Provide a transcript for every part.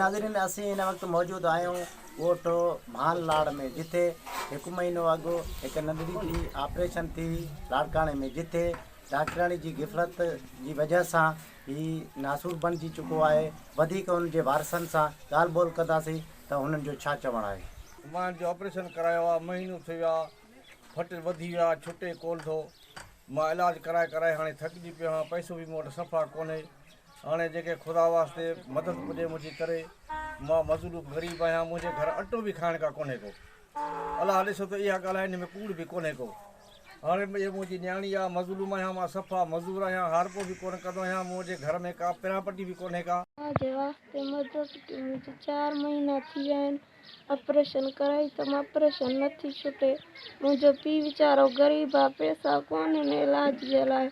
नाज़रीन असीं इन वक़्तु मौजूदु आहियूं ॻोठ भानलाड़ में, जिथे हिकु महीनो अॻु हिकु नंढड़ी जी ऑपरेशन थी लाड़काणे में, जिथे डॉक्टराणी जी गिफ़लत जी वजह सां ही नासूर बणिजी चुको आहे। वधीक उन जे वारसनि सां ॻाल्हि ॿोल कंदासीं त हुननि जो छा चवणु आहे। मां जो ऑपरेशन करायो आहे, महीनो थी वियो आहे, फट वधी विया, छुटे कोन थो। मां इलाजु कराए हाणे थकिजी पियो आहियां, पैसो बि मूं वटि सफ़ा कोन्हे। हाणे जेके ख़ुदा वास्ते मदद पुॼे मुंहिंजी करे, मां मज़दूर ग़रीब आहियां, मुंहिंजे घर अटो बि खाइण का कोन्हे को। अलाह ॾिसो त इहा ॻाल्हि आहे, हिन में कूड़ बि कोन्हे को। हाणे मुंहिंजी न्याणी आहे, मज़लूम आहियां, मां सफ़ा मज़दूर आहियां, हारपो बि कोन कंदो आहियां, मुंहिंजे घर में का पिरापटी बि कोन्हे का। जे वास्ते मदद की मुझे 4 महीना थी विया आहिनि ऑपरेशन कराई त मां ऑपरेशन नथी छुटे। मुंहिंजो पीउ वीचारो ग़रीब आहे, पैसा कोन आहिनि इलाज जे लाइ।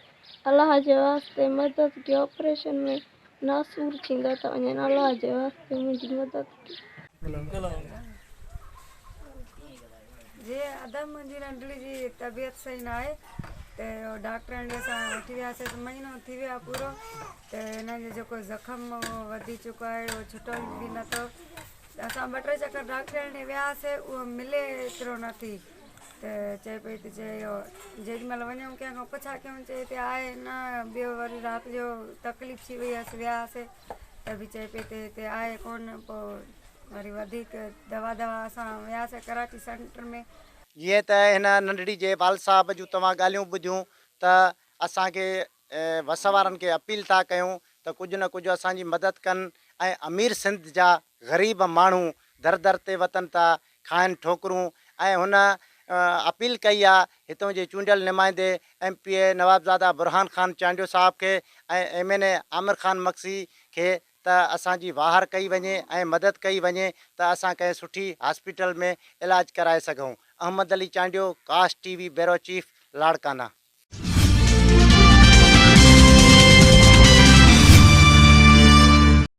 अलाह जे वास्ते मदद की ऑपरेशन में नासूर थींदा था वञनि, अलाह जे वास्ते मुंहिंजी मदद की। जी अदम मुंहिंजी नंढड़ी जी तबियत सही न आहे त डॉक्टरनि ॾे असां वठी वियासीं त महीनो थी वियो आहे पूरो, त हिननि जो जेको ज़ख़म वधी चुको आहे उहो छुटल बि नथो। असां 2-3 चकर डॉक्टरनि ॾे वियासीं, उहो मिले एतिरो नथी। त चए पई त चए इहो जेॾी महिल वञूं कंहिं खां पुछा कयूं, चए हिते आहे न। ॿियो वरी राति जो तकलीफ़ थी वई हुअसि, वियासीं त बि चए पई त हिते आहे कोन। पोइ वरी वधीक दवा असां वियासीं कराची सेंटर में। जीअं त हिन नंढड़ी जे वाल साहब जूं तव्हां ॻाल्हियूं ॿुधियूं त असांखे वस वारनि खे अपील था कयूं त कुझु न कुझु असांजी मदद कनि ऐं अमीर सिंध जा ग़रीब माण्हू दर दर ते वतन था खाइनि ठोकरूं। ऐं हुन अपील कई आहे हितों जे चूंडियल नुमाइंदे MP नवाबज़ादा बुरहान ख़ान चांडियो साहब खे ऐं MNA आमिर ख़ान मक्सी खे त असांजी वाहर कई वञे ऐं मदद कई वञे त असां कंहिं सुठी हॉस्पिटल में इलाजु कराए सघूं। अहमद अली चांडियो, काश TV ब्यूरो चीफ, लाड़काना।